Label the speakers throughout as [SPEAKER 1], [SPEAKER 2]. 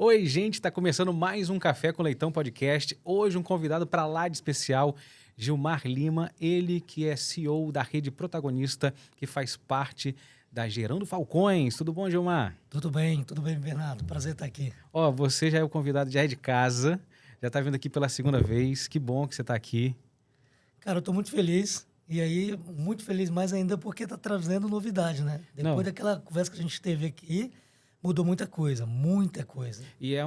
[SPEAKER 1] Oi, gente, está começando mais um Café com Leitão podcast. Hoje um convidado para lá de especial, Gilmar Lima, ele que é CEO da Rede Protagonista, que faz parte da Gerando Falcões. Tudo bom, Gilmar?
[SPEAKER 2] Tudo bem, Bernardo. Prazer estar aqui.
[SPEAKER 1] Ó, você já é o convidado, já é de casa, já está vindo aqui pela segunda vez. Que bom que você está aqui.
[SPEAKER 2] Cara, eu estou muito feliz. E aí, muito feliz mais ainda porque está trazendo novidade, né? Depois
[SPEAKER 1] Não,
[SPEAKER 2] daquela conversa que a gente teve aqui, mudou muita coisa, muita coisa.
[SPEAKER 1] e é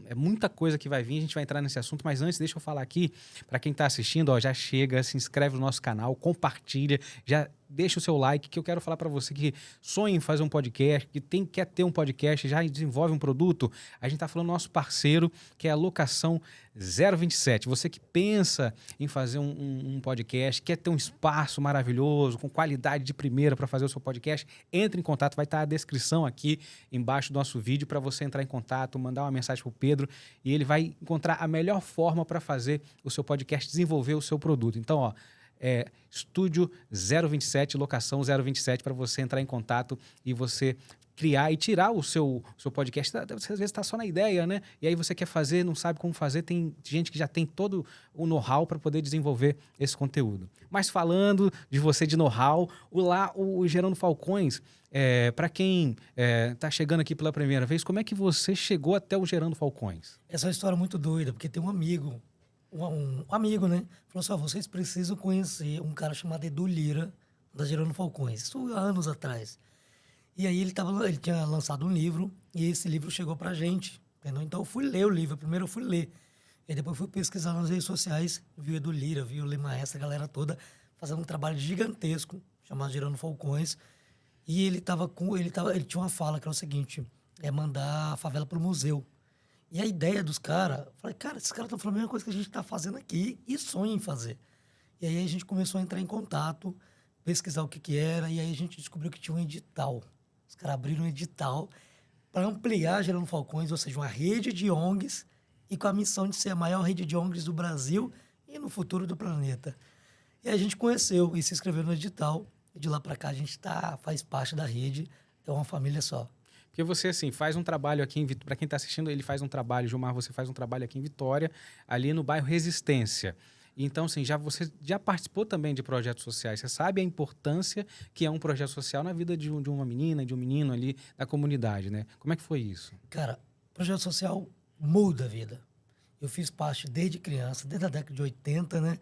[SPEAKER 1] é muita coisa que vai vir, a gente vai entrar nesse assunto, mas antes deixa eu falar aqui, para quem está assistindo, ó, já chega, se inscreve no nosso canal, compartilha, já deixa o seu like, que eu quero falar para você que sonha em fazer um podcast, que quer ter um podcast, já desenvolve um produto. A gente está falando do nosso parceiro, que é a Locação 027. Você que pensa em fazer um podcast, quer ter um espaço maravilhoso, com qualidade de primeira para fazer o seu podcast, entre em contato, vai estar a descrição aqui embaixo do nosso vídeo para você entrar em contato, mandar uma mensagem para o Pedro e ele vai encontrar a melhor forma para fazer o seu podcast, desenvolver o seu produto. Então, ó, Estúdio 027, Locação 027, para você entrar em contato e você criar e tirar o seu podcast. Você às vezes está só na ideia, né? E aí você quer fazer, não sabe como fazer. Tem gente que já tem todo o know-how para poder desenvolver esse conteúdo. Mas falando de você de know-how, o Gerando Falcões, para quem está chegando aqui pela primeira vez, como é que você chegou até o Gerando Falcões?
[SPEAKER 2] Essa é uma história muito doida, porque tem um amigo, um amigo, né? Falou assim, ó, vocês precisam conhecer um cara chamado Edu Lira, da Gerando Falcões. Isso há anos atrás. E aí ele tinha lançado um livro, e esse livro chegou pra gente, entendeu? Então eu fui ler o livro, primeiro eu fui ler. E depois fui pesquisar nas redes sociais, vi o Edu Lira, vi o Lima, essa galera toda, fazendo um trabalho gigantesco, chamado Gerando Falcões. E ele tinha uma fala que era o seguinte, mandar a favela pro museu. E a ideia dos caras, eu falei, cara, esses caras estão falando a mesma coisa que a gente está fazendo aqui e sonham em fazer. E aí a gente começou a entrar em contato, pesquisar o que que era, e aí a gente descobriu que tinha um edital. Os caras abriram um edital para ampliar a Gerando Falcões, ou seja, uma rede de ONGs, e com a missão de ser a maior rede de ONGs do Brasil e no futuro do planeta. E aí a gente conheceu e se inscreveu no edital, e de lá para cá a gente faz parte da rede, é uma família só.
[SPEAKER 1] Porque você, assim, faz um trabalho aqui em Vitória, para quem está assistindo, ele faz um trabalho, Gilmar, você faz um trabalho aqui em Vitória, ali no bairro Resistência. Então, assim, você já participou também de projetos sociais, você sabe a importância que é um projeto social na vida de uma menina, de um menino ali da comunidade, né? Como é que foi isso?
[SPEAKER 2] Cara, projeto social muda a vida. Eu fiz parte desde criança, desde a década de 80, né?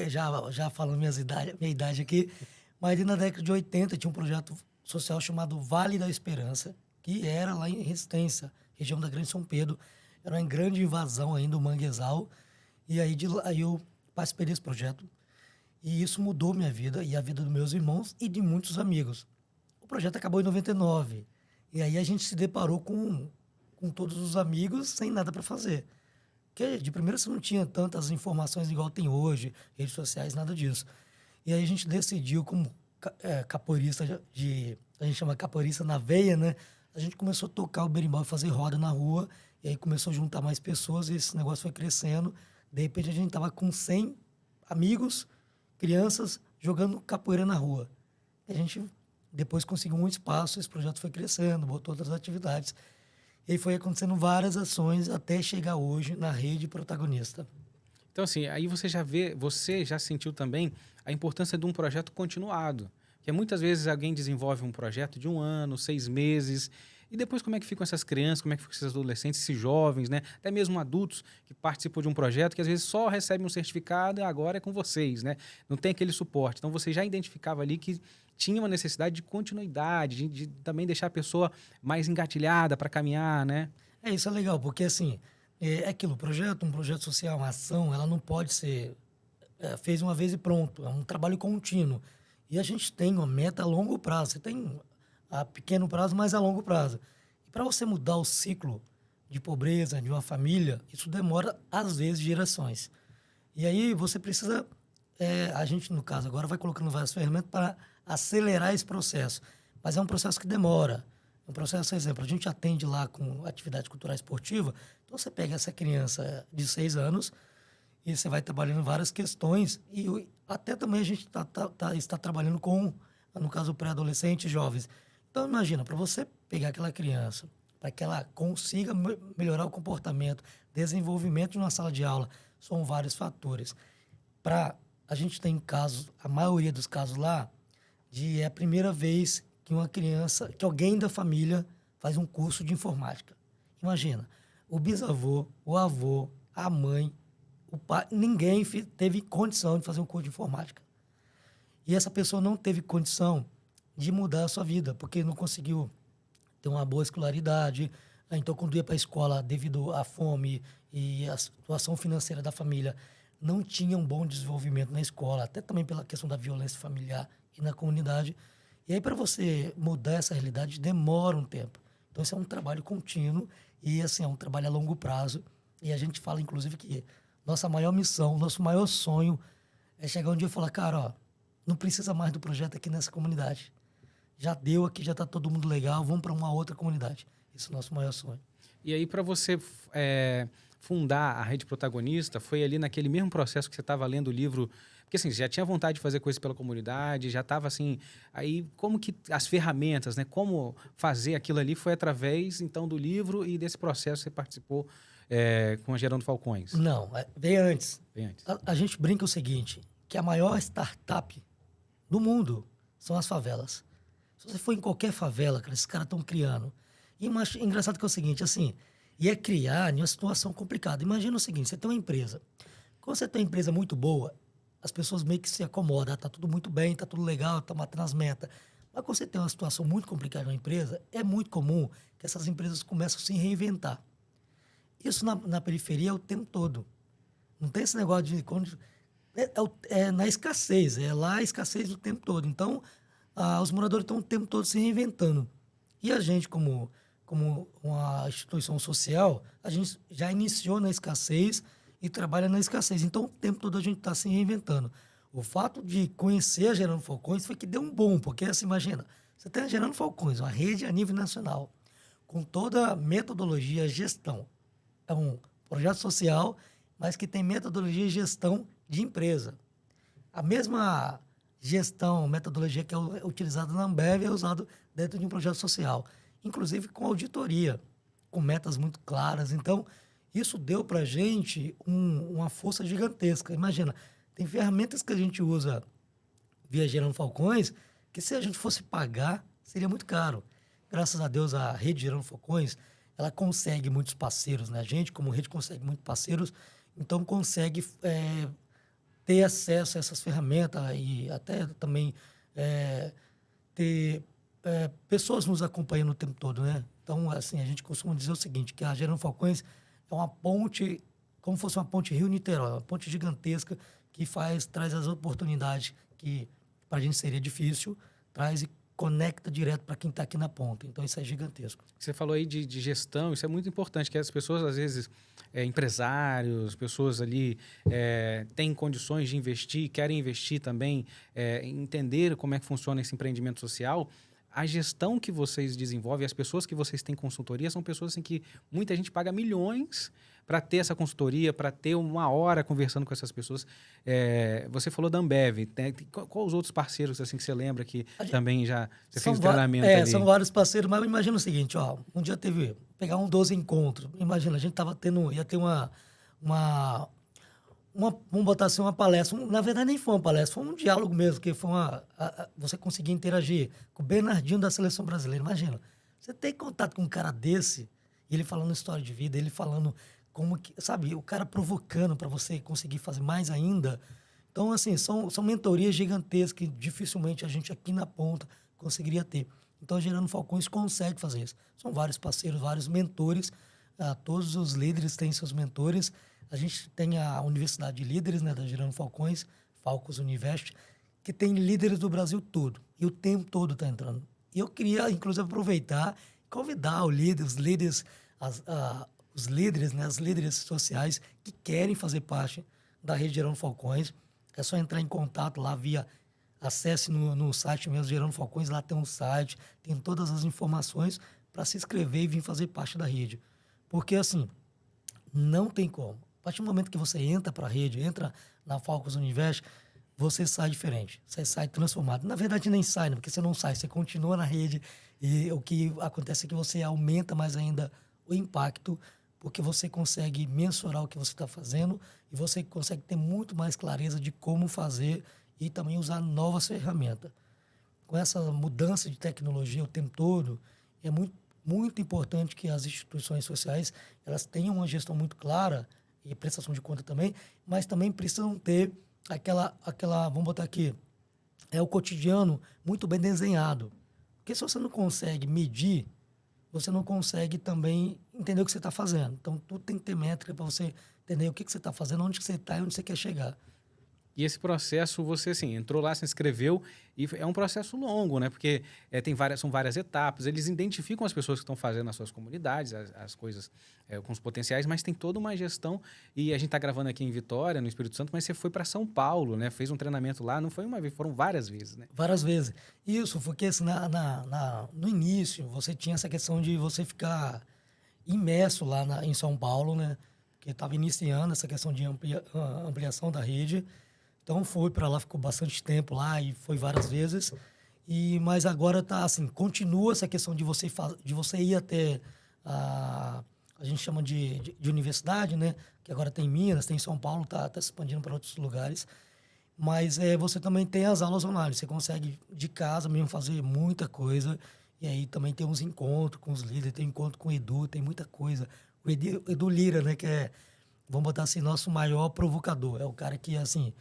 [SPEAKER 2] Já falando minha idade aqui, mas na década de 80 tinha um projeto social chamado Vale da Esperança, que era lá em Resistência, região da Grande São Pedro. Era uma grande invasão ainda do manguezal. E aí, aí eu participei desse projeto. E isso mudou minha vida e a vida dos meus irmãos e de muitos amigos. O projeto acabou em 99. E aí a gente se deparou com todos os amigos sem nada para fazer. Porque de primeira você não tinha tantas informações igual tem hoje, redes sociais, nada disso. E aí a gente decidiu, como capoeirista a gente chama capoeirista na veia, né? A gente começou a tocar o berimbau e fazer roda na rua. E aí começou a juntar mais pessoas e esse negócio foi crescendo. De repente a gente tava com 100 amigos, crianças, jogando capoeira na rua. E a gente depois conseguiu um espaço, esse projeto foi crescendo, botou outras atividades. E aí foi acontecendo várias ações até chegar hoje na Rede Protagonista.
[SPEAKER 1] Então, assim, aí você já sentiu também a importância de um projeto continuado. Porque muitas vezes alguém desenvolve um projeto de 1 ano, 6 meses, e depois como é que ficam essas crianças, como é que ficam esses adolescentes, esses jovens, né? Até mesmo adultos que participam de um projeto que às vezes só recebem um certificado e agora é com vocês, né? Não tem aquele suporte. Então você já identificava ali que tinha uma necessidade de continuidade, de também deixar a pessoa mais engatilhada para caminhar, né?
[SPEAKER 2] Isso é legal, porque assim, é aquilo, um projeto social, uma ação, ela não pode ser fez uma vez e pronto, é um trabalho contínuo. E a gente tem uma meta a longo prazo, você tem a pequeno prazo, mas a longo prazo. E para você mudar o ciclo de pobreza de uma família, isso demora, às vezes, gerações. E aí você precisa, a gente, no caso, agora vai colocando várias ferramentas para acelerar esse processo. Mas é um processo que demora. É um processo, por exemplo, a gente atende lá com atividade cultural esportiva, então você pega essa criança de 6 anos e você vai trabalhando várias questões e até também a gente está trabalhando com, no caso, pré-adolescentes e jovens. Então, imagina, para você pegar aquela criança, para que ela consiga melhorar o comportamento, desenvolvimento de uma sala de aula. São vários fatores. A gente tem casos, a maioria dos casos lá, é a primeira vez que uma criança, que alguém da família faz um curso de informática. Imagina, o bisavô, o avô, a mãe, o pai, ninguém teve condição de fazer um curso de informática. E essa pessoa não teve condição de mudar a sua vida, porque não conseguiu ter uma boa escolaridade. Então, quando ia para a escola, devido à fome e à situação financeira da família, não tinha um bom desenvolvimento na escola, até também pela questão da violência familiar e na comunidade. E aí, para você mudar essa realidade, demora um tempo. Então, isso é um trabalho contínuo e, assim, é um trabalho a longo prazo. E a gente fala, inclusive, que nossa maior missão, nosso maior sonho é chegar um dia e falar, cara, ó, não precisa mais do projeto aqui nessa comunidade. Já deu aqui, já está todo mundo legal, vamos para uma outra comunidade. Esse é o nosso maior sonho.
[SPEAKER 1] E aí, para você fundar a Rede Protagonista, foi ali naquele mesmo processo que você estava lendo o livro, porque assim, você já tinha vontade de fazer coisas pela comunidade, já estava assim, aí como que as ferramentas, né, como fazer aquilo ali foi através, então, do livro e desse processo que você participou com a Gerando Falcões?
[SPEAKER 2] Não, veio antes.
[SPEAKER 1] Bem antes.
[SPEAKER 2] A gente brinca o seguinte, que a maior startup do mundo são as favelas. Se você for em qualquer favela, cara, esses caras estão criando. E engraçado que é o seguinte, assim, e é criar em uma situação complicada. Imagina o seguinte, você tem uma empresa. Quando você tem uma empresa muito boa, as pessoas meio que se acomodam, tá tudo muito bem, tá tudo legal, tá matando as metas. Mas quando você tem uma situação muito complicada na empresa, é muito comum que essas empresas começam a se reinventar. Isso na periferia é o tempo todo. Não tem esse negócio de... É na escassez, é lá a escassez o tempo todo. Então, os moradores estão o tempo todo se reinventando. E a gente, como uma instituição social, a gente já iniciou na escassez e trabalha na escassez. Então, o tempo todo a gente está se reinventando. O fato de conhecer a Gerando Falcões foi que deu um boom, porque, assim, imagina, você tem a Gerando Falcões, uma rede a nível nacional, com toda a metodologia, gestão. É um projeto social, mas que tem metodologia e gestão de empresa. A mesma gestão, metodologia que é utilizada na Ambev é usada dentro de um projeto social, inclusive com auditoria, com metas muito claras. Então, isso deu para a gente uma força gigantesca. Imagina, tem ferramentas que a gente usa via Gerando Falcões que se a gente fosse pagar, seria muito caro. Graças a Deus, a rede Gerando Falcões, ela consegue muitos parceiros, né? A gente, como rede, consegue muitos parceiros, então consegue ter acesso a essas ferramentas e até também ter pessoas nos acompanhando o tempo todo, né? Então, assim, a gente costuma dizer o seguinte, que a Gerando Falcões é uma ponte, como fosse uma ponte Rio-Niterói, uma ponte gigantesca que traz as oportunidades que para a gente seria difícil, traz e conecta direto para quem está aqui na ponta. Então, isso é gigantesco.
[SPEAKER 1] Você falou aí de gestão, isso é muito importante, que as pessoas, às vezes, empresários, pessoas ali têm condições de investir, querem investir também, entender como é que funciona esse empreendimento social. A gestão que vocês desenvolvem, as pessoas que vocês têm consultoria, são pessoas assim, que muita gente paga milhões para ter essa consultoria, para ter uma hora conversando com essas pessoas. Você falou da Ambev. Quais os outros parceiros assim, que você lembra que também já você fez o treinamento ali?
[SPEAKER 2] São vários parceiros, mas imagina o seguinte, ó, um dia pegar 12 encontros. Imagina, a gente ia ter vamos botar assim, uma palestra. Na verdade, nem foi uma palestra, foi um diálogo mesmo, que foi você conseguir interagir com o Bernardinho da Seleção Brasileira. Imagina, você ter contato com um cara desse, ele falando história de vida, ele falando como que, sabe, o cara provocando para você conseguir fazer mais ainda. Então, assim, são mentorias gigantescas que dificilmente a gente aqui na ponta conseguiria ter. Então, a Gerando Falcões consegue fazer isso. São vários parceiros, vários mentores. Todos os líderes têm seus mentores. A gente tem a Universidade de Líderes, né, da Gerando Falcões, Falcos Univest, que tem líderes do Brasil todo. E o tempo todo está entrando. E eu queria, inclusive, aproveitar e convidar os líderes, os líderes, né, as líderes sociais que querem fazer parte da rede Gerando Falcões. É só entrar em contato lá acesse no site mesmo, Gerando Falcões, lá tem um site, tem todas as informações para se inscrever e vir fazer parte da rede. Porque, assim, não tem como. A partir do momento que você entra para a rede, entra na Falcos Univest, você sai diferente, você sai transformado. Na verdade, nem sai, né? Porque você não sai, você continua na rede e o que acontece é que você aumenta mais ainda o impacto, porque você consegue mensurar o que você está fazendo e você consegue ter muito mais clareza de como fazer e também usar novas ferramentas. Com essa mudança de tecnologia o tempo todo, é muito importante que as instituições sociais elas tenham uma gestão muito clara e prestação de conta também, mas também precisam ter vamos botar aqui, o cotidiano muito bem desenhado. Porque se você não consegue medir, você não consegue também entender o que você está fazendo. Então, tudo tem que ter métrica para você entender o que você está fazendo, onde que você está e onde você quer chegar.
[SPEAKER 1] E esse processo, você assim, entrou lá, se inscreveu, e é um processo longo, né? Porque são várias etapas, eles identificam as pessoas que estão fazendo nas suas comunidades, as coisas com os potenciais, mas tem toda uma gestão, e a gente está gravando aqui em Vitória, no Espírito Santo, mas você foi para São Paulo, né? Fez um treinamento lá, não foi uma vez, foram várias vezes, né?
[SPEAKER 2] Várias vezes. Isso, porque assim, no início, você tinha essa questão de você ficar imerso lá em São Paulo, né? Porque estava iniciando essa questão de ampliação da rede. Então, fui para lá, ficou bastante tempo lá e foi várias vezes. Mas agora tá assim, continua essa questão de você ir até a gente chama de universidade, né? Que agora tem em Minas, tem em São Paulo, tá se expandindo para outros lugares. Mas você também tem as aulas online. Você consegue, de casa mesmo, fazer muita coisa. E aí também tem uns encontros com os líderes, tem encontro com o Edu, tem muita coisa. O Edu Lira, né? Que é, vamos botar assim, nosso maior provocador. É o cara que, assim,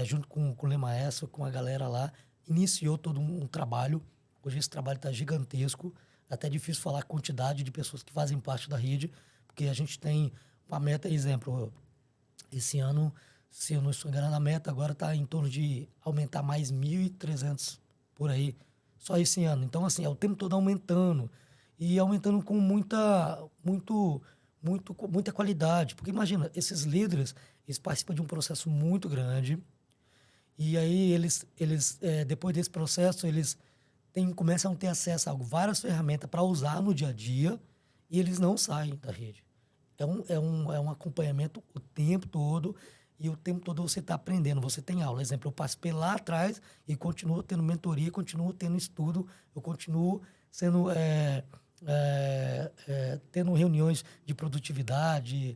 [SPEAKER 2] junto com o Lemaestro, com a galera lá, iniciou todo um trabalho. Hoje esse trabalho está gigantesco. É até difícil falar a quantidade de pessoas que fazem parte da rede, porque a gente tem uma meta, exemplo, esse ano, se eu não estou enganado, a meta agora está em torno de aumentar mais 1.300 por aí, só esse ano. Então, assim, é o tempo todo aumentando. E aumentando com muita qualidade. Porque imagina, esses líderes, eles participam de um processo muito grande. E aí, depois desse processo, eles começam a ter acesso a várias ferramentas para usar no dia a dia e eles não saem da rede. É um acompanhamento o tempo todo e o tempo todo você está aprendendo, você tem aula. Exemplo, eu participei lá atrás e continuo tendo mentoria, continuo tendo estudo, eu continuo sendo, tendo reuniões de produtividade,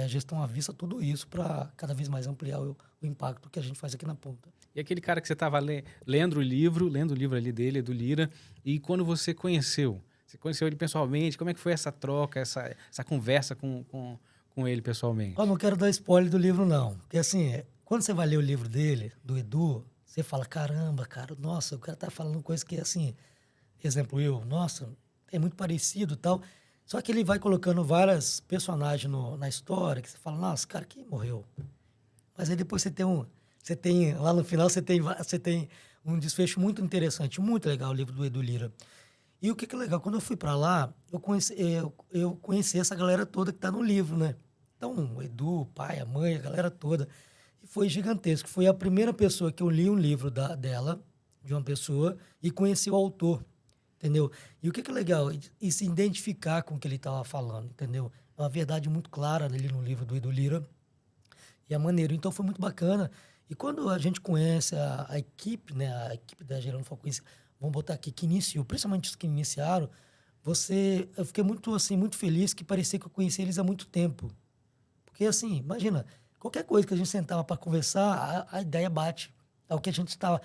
[SPEAKER 2] gestão à vista, tudo isso para cada vez mais ampliar o impacto que a gente faz aqui na ponta.
[SPEAKER 1] E aquele cara que você estava lendo o livro ali dele, do Lira, e quando você conheceu ele pessoalmente, como é que foi essa troca, essa conversa com ele pessoalmente?
[SPEAKER 2] Eu não quero dar spoiler do livro, não. Porque, assim, quando você vai ler o livro dele, do Edu, você fala, caramba, cara, nossa, o cara tá falando coisa que, assim, exemplo, nossa, é muito parecido e tal. Só que ele vai colocando vários personagens na história, que você fala, nossa, cara, quem morreu? Mas aí depois lá no final, você tem um desfecho muito interessante, muito legal, o livro do Edu Lira. E o que é legal, quando eu fui para lá, eu conheci essa galera toda que está no livro, né? Então, o Edu, o pai, a mãe, a galera toda. E foi gigantesco. Foi a primeira pessoa que eu li um livro dela, de uma pessoa, e conheci o autor, entendeu? E o que é legal? E se identificar com o que ele estava falando, entendeu? É uma verdade muito clara ali no livro do Edu Lira. E é maneiro. Então, foi muito bacana. E quando a gente conhece a equipe, né? A equipe da Gerando Falcões, vamos botar aqui, que iniciou, principalmente os que iniciaram, eu fiquei muito feliz que parecia que eu conhecia eles há muito tempo. Porque, assim, imagina, qualquer coisa que a gente sentava para conversar, a ideia bate. É o que a gente estava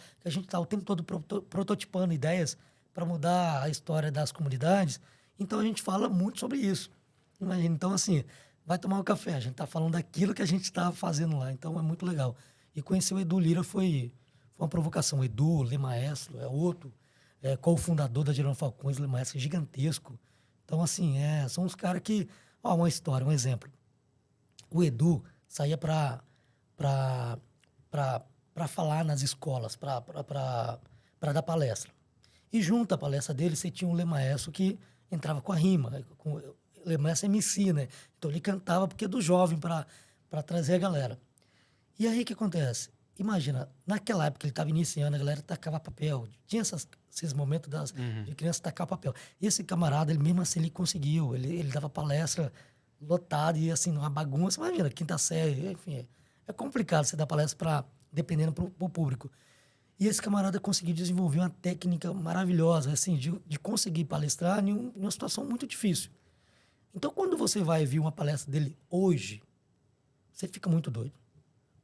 [SPEAKER 2] o tempo todo prototipando ideias para mudar a história das comunidades. Então, a gente fala muito sobre isso. Imagina, então, assim, vai tomar um café, a gente está falando daquilo que a gente estava fazendo lá. Então, é muito legal. E conhecer o Edu Lira foi uma provocação. O Edu, Lemaestro, é outro, co-fundador da Gerando Falcões, Lemaestro, gigantesco. Então, assim, são os caras que... Ó, uma história, um exemplo. O Edu saía para falar nas escolas, para dar palestra. E junto à palestra dele, você tinha um Lemaestro que entrava com a rima. O Lemaestro MC, né? Então, ele cantava porque é do jovem para trazer a galera. E aí, o que acontece? Imagina, naquela época que ele estava iniciando, a galera tacava papel. Tinha esses momentos de criança tacar papel. E esse camarada, ele mesmo assim, ele conseguiu. Ele dava palestra lotada e assim, uma bagunça. Imagina, quinta série, enfim. É complicado você dar palestra dependendo para o público. E esse camarada conseguiu desenvolver uma técnica maravilhosa, assim, de conseguir palestrar em uma situação muito difícil. Então, quando você vai ver uma palestra dele hoje, você fica muito doido.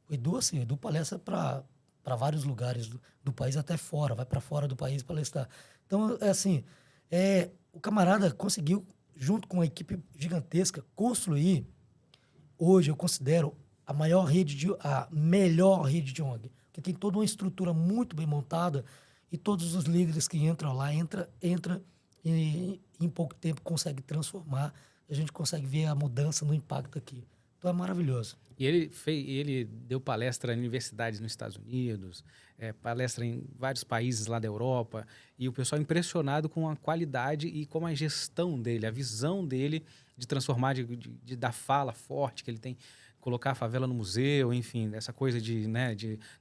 [SPEAKER 2] O Edu palestra para vários lugares do país, até fora, vai para fora do país palestrar. Então, o camarada conseguiu, junto com uma equipe gigantesca, construir, hoje eu considero, a melhor rede de ONG, que tem toda uma estrutura muito bem montada e todos os líderes que entram lá, entra e em pouco tempo consegue transformar, a gente consegue ver a mudança no impacto aqui. Então é maravilhoso.
[SPEAKER 1] E ele deu palestra em universidades nos Estados Unidos, palestra em vários países lá da Europa, e o pessoal impressionado com a qualidade e com a gestão dele, a visão dele de transformar, de dar fala forte que ele tem, colocar a favela no museu, enfim, essa coisa de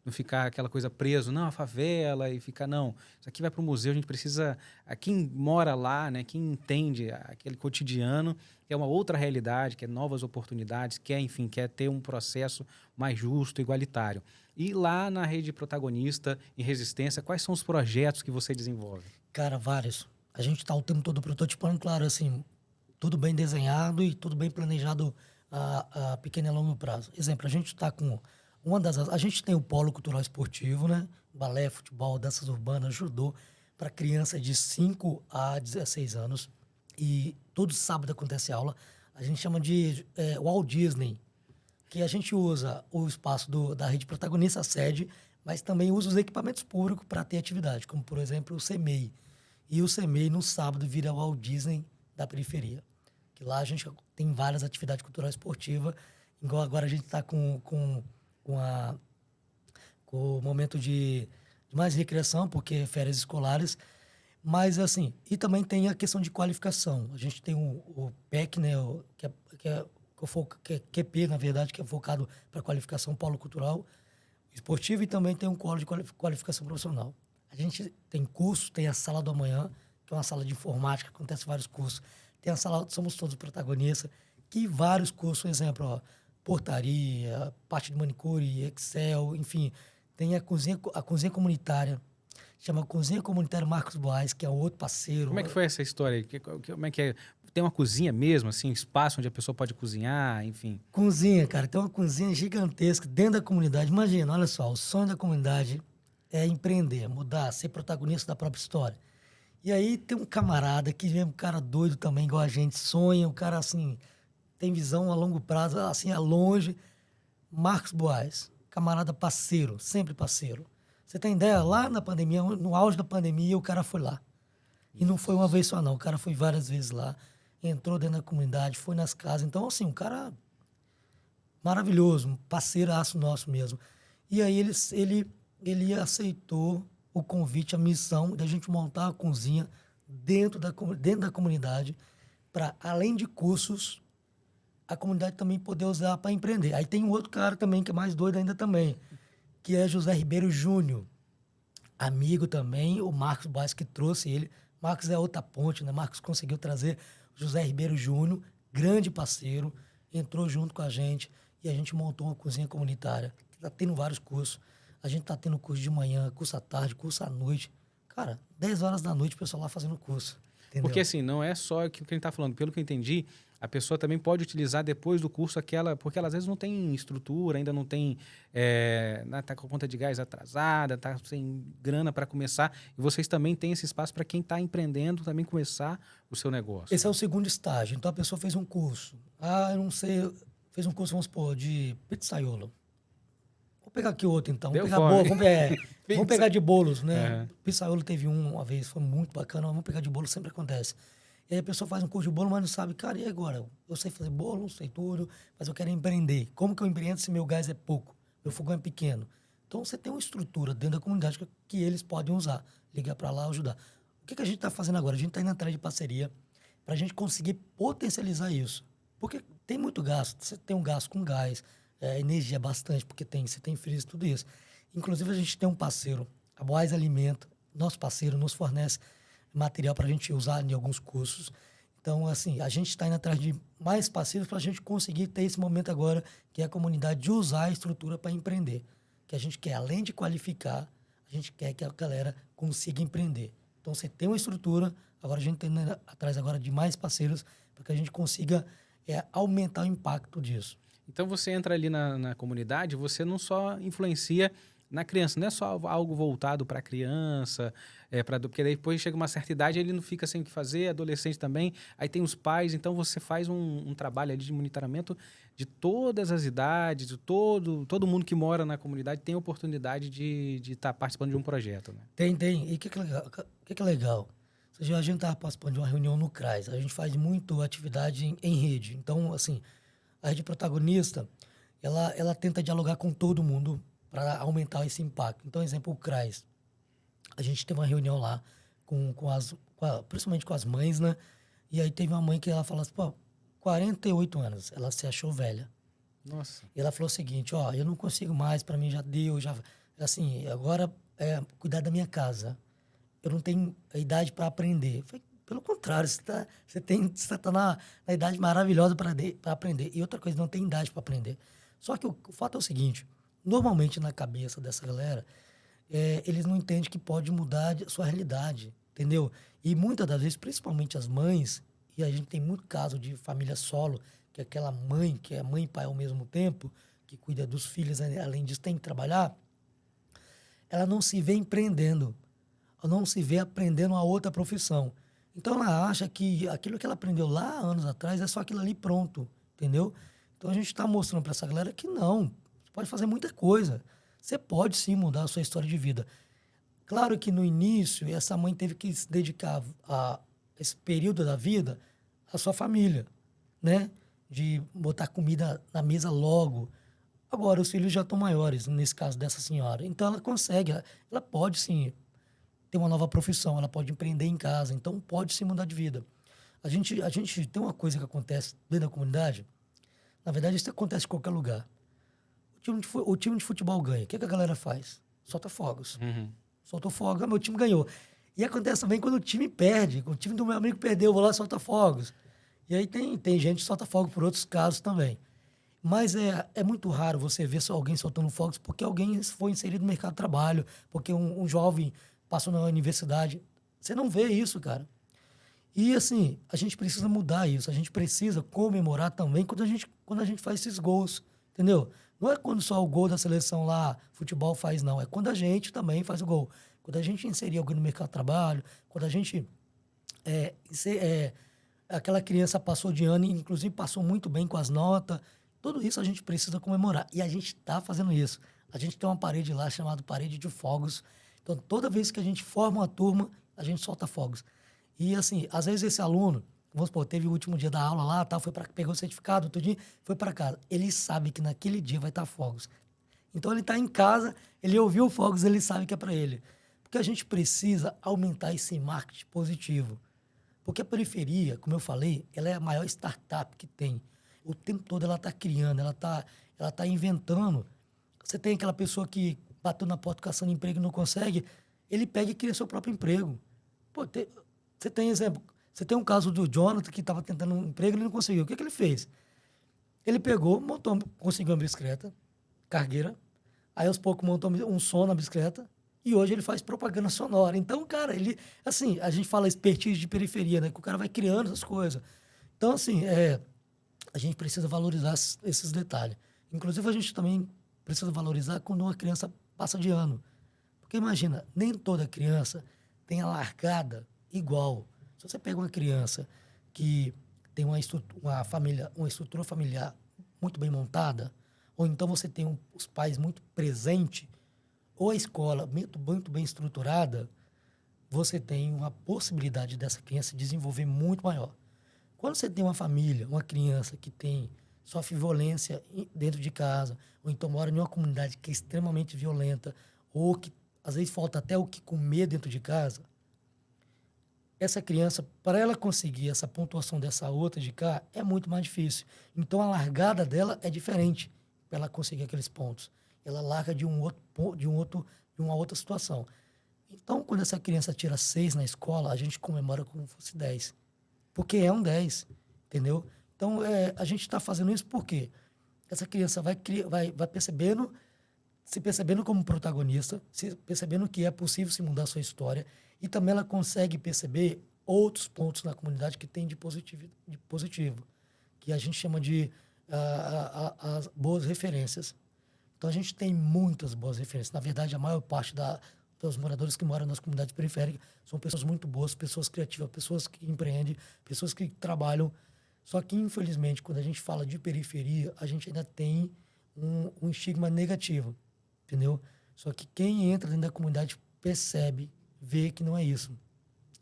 [SPEAKER 1] não ficar aquela coisa preso, não, a favela, e ficar, não, isso aqui vai para o museu, a gente precisa, quem mora lá, né, quem entende aquele cotidiano, que é uma outra realidade, quer novas oportunidades, quer ter um processo mais justo, igualitário. E lá na Rede Protagonista e Resistência, quais são os projetos que você desenvolve?
[SPEAKER 2] Cara, vários. A gente está o tempo todo prototipando, claro, assim, tudo bem desenhado e tudo bem planejado a pequeno e longo prazo. Exemplo, a gente está com a gente tem o polo cultural esportivo, né? Balé, futebol, danças urbanas, judô, para criança de 5 a 16 anos. E todo sábado acontece aula. A gente chama de Walt Disney, que a gente usa o espaço da Rede Protagonista, a sede, mas também usa os equipamentos públicos para ter atividade, como, por exemplo, o CEMEI. E o CEMEI, no sábado, vira o Walt Disney da periferia. Que lá a gente tem várias atividades culturais esportivas, igual agora a gente está com o momento de mais recreação, porque férias escolares. Mas, assim, e também tem a questão de qualificação. A gente tem o PEC, né, que é QP, na verdade, que é focado para qualificação polo cultural esportivo, e também tem um polo de qualificação profissional. A gente tem curso, tem a Sala do Amanhã, que é uma sala de informática, acontece vários cursos. Tem a sala Somos Todos Protagonistas, que vários cursos, por exemplo, portaria, parte de manicure, Excel, enfim. Tem a cozinha comunitária, chama Cozinha Comunitária Marcos Boas, que é outro parceiro.
[SPEAKER 1] Como é que foi essa história? Como é que é? Tem uma cozinha mesmo, assim, espaço onde a pessoa pode cozinhar, enfim?
[SPEAKER 2] Cozinha, cara. Tem uma cozinha gigantesca dentro da comunidade. Imagina, olha só, o sonho da comunidade é empreender, mudar, ser protagonista da própria história. E aí tem um camarada que é um cara doido também, igual a gente, sonha, um cara, assim, tem visão a longo prazo, assim, a longe. Marcos Boas, camarada parceiro, sempre parceiro. Você tem ideia? Lá na pandemia, no auge da pandemia, o cara foi lá. E não foi uma vez só, não. O cara foi várias vezes lá. Entrou dentro da comunidade, foi nas casas. Então, assim, um cara maravilhoso, um parceiraço nosso mesmo. E aí ele aceitou o convite, a missão da gente montar a cozinha dentro da comunidade para, além de cursos, a comunidade também poder usar para empreender. Aí tem um outro cara também, que é mais doido ainda também, que é José Ribeiro Júnior. Amigo também, o Marcos Boas que trouxe ele. Marcos é outra ponte, né? Marcos conseguiu trazer o José Ribeiro Júnior, grande parceiro, entrou junto com a gente e a gente montou uma cozinha comunitária. Está tendo vários cursos. A gente está tendo curso de manhã, curso à tarde, curso à noite. Cara, 10 horas da noite o pessoal lá fazendo curso. Entendeu?
[SPEAKER 1] Porque assim, não é só o que a gente está falando. Pelo que eu entendi, a pessoa também pode utilizar depois do curso porque ela às vezes não tem estrutura, ainda não tem, tá com a conta de gás atrasada, tá sem grana para começar. E vocês também têm esse espaço para quem está empreendendo também começar o seu negócio.
[SPEAKER 2] Esse é o segundo estágio. Então a pessoa fez um curso. Eu não sei, fez um curso, vamos supor, de pizzaiolo. Vou pegar aqui outro, então. Vamos pegar de bolos, né? Pizzaiolo teve uma vez, foi muito bacana. Vamos pegar de bolo, sempre acontece. E aí a pessoa faz um curso de bolo, mas não sabe, cara, e agora? Eu sei fazer bolo, sei tudo, mas eu quero empreender. Como que eu empreendo se meu gás é pouco? Meu fogão é pequeno? Então você tem uma estrutura dentro da comunidade que eles podem usar. Ligar para lá, ajudar. O que a gente está fazendo agora? A gente está indo atrás de parceria para a gente conseguir potencializar isso. Porque tem muito gasto. Você tem um gasto com gás, energia bastante, porque você tem freezer, tudo isso. Inclusive, a gente tem um parceiro, a Boas Alimento, nosso parceiro, nos fornece material para a gente usar em alguns cursos. Então, assim, a gente está indo atrás de mais parceiros para a gente conseguir ter esse momento agora, que é a comunidade de usar a estrutura para empreender. que a gente quer, além de qualificar, a gente quer que a galera consiga empreender. Então, você tem uma estrutura, agora a gente está indo atrás agora de mais parceiros para que a gente consiga aumentar o impacto disso.
[SPEAKER 1] Então você entra ali na comunidade, você não só influencia na criança, não é só algo voltado para a criança, porque daí depois chega uma certa idade ele não fica sem o que fazer, adolescente também, aí tem os pais, então você faz um trabalho ali de monitoramento de todas as idades, de todo mundo que mora na comunidade tem a oportunidade de estar participando de um projeto. Né?
[SPEAKER 2] Tem. E o que é legal? Que é legal? A gente estava participando de uma reunião no CRAS, a gente faz muito atividade em rede. Então, assim, a rede protagonista, ela tenta dialogar com todo mundo para aumentar esse impacto. Então, exemplo, o CRAS. A gente teve uma reunião lá, principalmente com as mães, né? E aí teve uma mãe que ela falou assim, pô, 48 anos, ela se achou velha.
[SPEAKER 1] Nossa.
[SPEAKER 2] E ela falou o seguinte, ó, eu não consigo mais, para mim já deu, assim, agora cuidar da minha casa. Eu não tenho a idade para aprender. Eu falei, pelo contrário, você tá na idade maravilhosa para aprender. E outra coisa, não tem idade para aprender. Só que o fato é o seguinte, normalmente na cabeça dessa galera, eles não entendem que pode mudar a sua realidade, entendeu? E muitas das vezes, principalmente as mães, e a gente tem muito caso de família solo, que é aquela mãe, que é mãe e pai ao mesmo tempo, que cuida dos filhos, além disso tem que trabalhar, ela não se vê empreendendo, ela não se vê aprendendo uma outra profissão. Então ela acha que aquilo que ela aprendeu lá anos atrás é só aquilo ali pronto, entendeu? Então a gente está mostrando para essa galera que não, você pode fazer muita coisa. Você pode sim mudar a sua história de vida. Claro que no início, essa mãe teve que se dedicar a esse período da vida à sua família, né? De botar comida na mesa logo. Agora, os filhos já estão maiores, nesse caso dessa senhora. Então, ela consegue, ela pode sim ter uma nova profissão, ela pode empreender em casa. Então, pode sim mudar de vida. A gente tem uma coisa que acontece dentro da comunidade. Na verdade, isso acontece em qualquer lugar. O time de futebol ganha. O que a galera faz? Solta fogos.
[SPEAKER 1] Uhum.
[SPEAKER 2] Soltou fogos. Ah, meu time ganhou. E acontece também quando o time perde. Quando o time do meu amigo perdeu, eu vou lá e solta fogos. E aí tem gente que solta fogos por outros casos também. Mas é muito raro você ver só alguém soltando fogos porque alguém foi inserido no mercado de trabalho, porque um jovem passou na universidade. Você não vê isso, cara. E, assim, a gente precisa mudar isso. A gente precisa comemorar também quando a gente faz esses gols, entendeu? Não é quando só o gol da seleção lá, futebol faz, não. É quando a gente também faz o gol. Quando a gente inserir alguém no mercado de trabalho, quando a gente... aquela criança passou de ano e, inclusive, passou muito bem com as notas. Tudo isso a gente precisa comemorar. E a gente está fazendo isso. A gente tem uma parede lá chamada Parede de Fogos. Então, toda vez que a gente forma uma turma, a gente solta fogos. E, assim, às vezes esse aluno, vamos supor, teve o último dia da aula lá, tal, pegou o certificado, tudinho, foi para casa. Ele sabe que naquele dia vai estar fogos. Então, ele está em casa, ele ouviu fogos, ele sabe que é para ele. Porque a gente precisa aumentar esse marketing positivo. Porque a periferia, como eu falei, ela é a maior startup que tem. O tempo todo ela está criando, ela tá inventando. Você tem aquela pessoa que bateu na porta caçando emprego e não consegue, ele pega e cria seu próprio emprego. Pô, você tem exemplo, você tem um caso do Jonathan que estava tentando um emprego e ele não conseguiu. O que ele fez? Ele pegou, conseguiu uma bicicleta, cargueira, aí aos poucos montou um som na bicicleta e hoje ele faz propaganda sonora. Então, cara, assim, a gente fala expertise de periferia, né? Que o cara vai criando essas coisas. Então, assim, a gente precisa valorizar esses detalhes. Inclusive, a gente também precisa valorizar quando uma criança passa de ano. Porque imagina, nem toda criança tem a largada igual. Se você pega uma criança que tem uma estrutura familiar muito bem montada, ou então você tem os pais muito presentes, ou a escola muito bem estruturada, você tem uma possibilidade dessa criança desenvolver muito maior. Quando você tem uma família, uma criança que sofre violência dentro de casa, ou então mora em uma comunidade que é extremamente violenta, ou que às vezes falta até o que comer dentro de casa, essa criança, para ela conseguir essa pontuação dessa outra de cá, é muito mais difícil. Então, a largada dela é diferente para ela conseguir aqueles pontos. Ela larga de uma outra situação. Então, quando essa criança tira 6 na escola, a gente comemora como se fosse 10. Porque é um 10, entendeu? Então, a gente está fazendo isso porque essa criança vai percebendo, se percebendo como protagonista, se percebendo que é possível se mudar a sua história, e também ela consegue perceber outros pontos na comunidade que tem de positivo, que a gente chama de as boas referências. Então, a gente tem muitas boas referências. Na verdade, a maior parte dos moradores que moram nas comunidades periféricas são pessoas muito boas, pessoas criativas, pessoas que empreendem, pessoas que trabalham. Só que, infelizmente, quando a gente fala de periferia, a gente ainda tem um estigma negativo, entendeu? Só que quem entra dentro da comunidade percebe, vê que não é isso.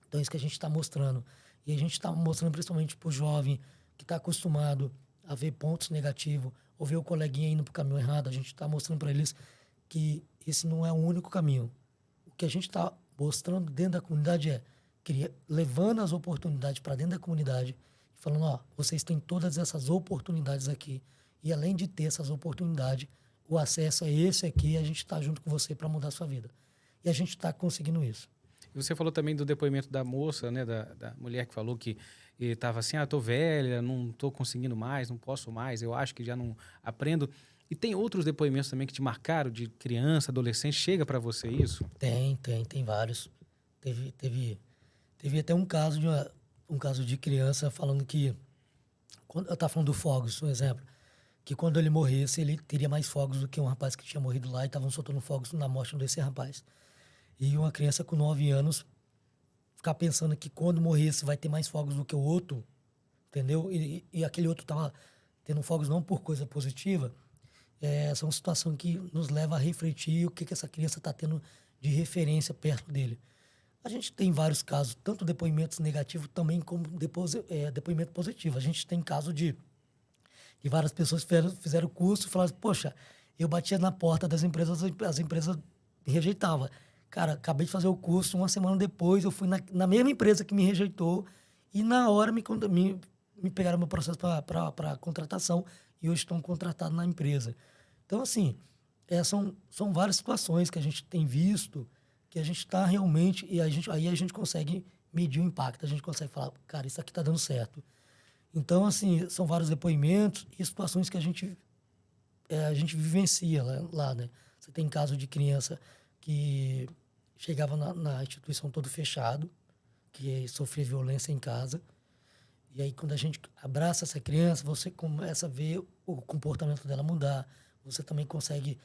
[SPEAKER 2] Então, é isso que a gente está mostrando. E a gente está mostrando principalmente para o jovem que está acostumado a ver pontos negativos, ou ver o coleguinha indo para o caminho errado. A gente está mostrando para eles que esse não é o único caminho. O que a gente está mostrando dentro da comunidade é levando as oportunidades para dentro da comunidade e falando, ó, vocês têm todas essas oportunidades aqui. E além de ter essas oportunidades, o acesso é esse aqui e a gente está junto com você para mudar a sua vida. E a gente está conseguindo isso.
[SPEAKER 1] E você falou também do depoimento da moça, né, da mulher que falou que estava assim, tô velha, não tô conseguindo mais, não posso mais, eu acho que já não aprendo. E tem outros depoimentos também que te marcaram, de criança, adolescente, chega para você isso?
[SPEAKER 2] Tem vários. Teve até um caso de criança falando que, quando eu estava falando do fogos, um exemplo, que quando ele morresse, ele teria mais fogos do que um rapaz que tinha morrido lá e estavam soltando fogos na morte desse rapaz. E uma criança com 9 anos ficar pensando que quando morresse vai ter mais fogos do que o outro, entendeu? E aquele outro estava tendo fogos não por coisa positiva, essa é uma situação que nos leva a refletir o que essa criança está tendo de referência perto dele. A gente tem vários casos, tanto depoimentos negativos também como depoimento positivo. A gente tem caso de várias pessoas fizeram curso e falaram, poxa, eu batia na porta das empresas, as empresas me rejeitavam. Cara, acabei de fazer o curso, uma semana depois eu fui na mesma empresa que me rejeitou e na hora me pegaram meu processo para contratação e hoje estão contratados na empresa. Então, assim, são várias situações que a gente tem visto que a gente está realmente... E aí a gente consegue medir o impacto, a gente consegue falar, cara, isso aqui está dando certo. Então, assim, são vários depoimentos e situações que a gente vivencia lá, né? Você tem caso de criança que chegava na instituição todo fechado, que sofria violência em casa. E aí, quando a gente abraça essa criança, você começa a ver o comportamento dela mudar. Você também consegue...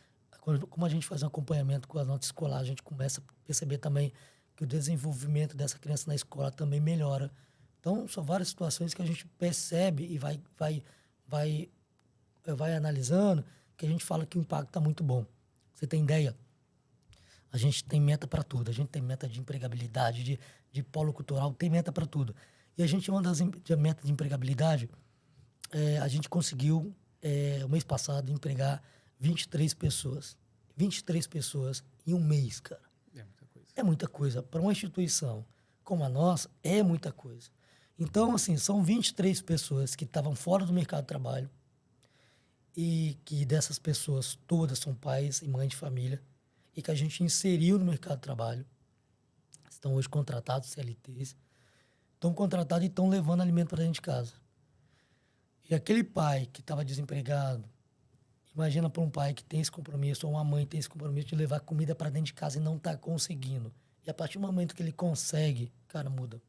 [SPEAKER 2] Como a gente faz um acompanhamento com a nota escolar, a gente começa a perceber também que o desenvolvimento dessa criança na escola também melhora. Então, são várias situações que a gente percebe e vai analisando, que a gente fala que o impacto está muito bom. Você tem ideia? A gente tem meta para tudo. A gente tem meta de empregabilidade, de polo cultural, tem meta para tudo. E a gente, uma das metas de empregabilidade, a gente conseguiu, o mês passado, empregar 23 pessoas. 23 pessoas em um mês, cara.
[SPEAKER 1] É muita coisa.
[SPEAKER 2] É muita coisa. Para uma instituição como a nossa, é muita coisa. Então, assim, são 23 pessoas que estavam fora do mercado de trabalho e que dessas pessoas todas são pais e mães de família e que a gente inseriu no mercado de trabalho. Estão hoje contratados, CLTs. Estão contratados e estão levando alimento para dentro de casa. E aquele pai que estava desempregado, imagina para um pai que tem esse compromisso, ou uma mãe que tem esse compromisso de levar comida para dentro de casa e não está conseguindo. E a partir do momento que ele consegue, cara, muda.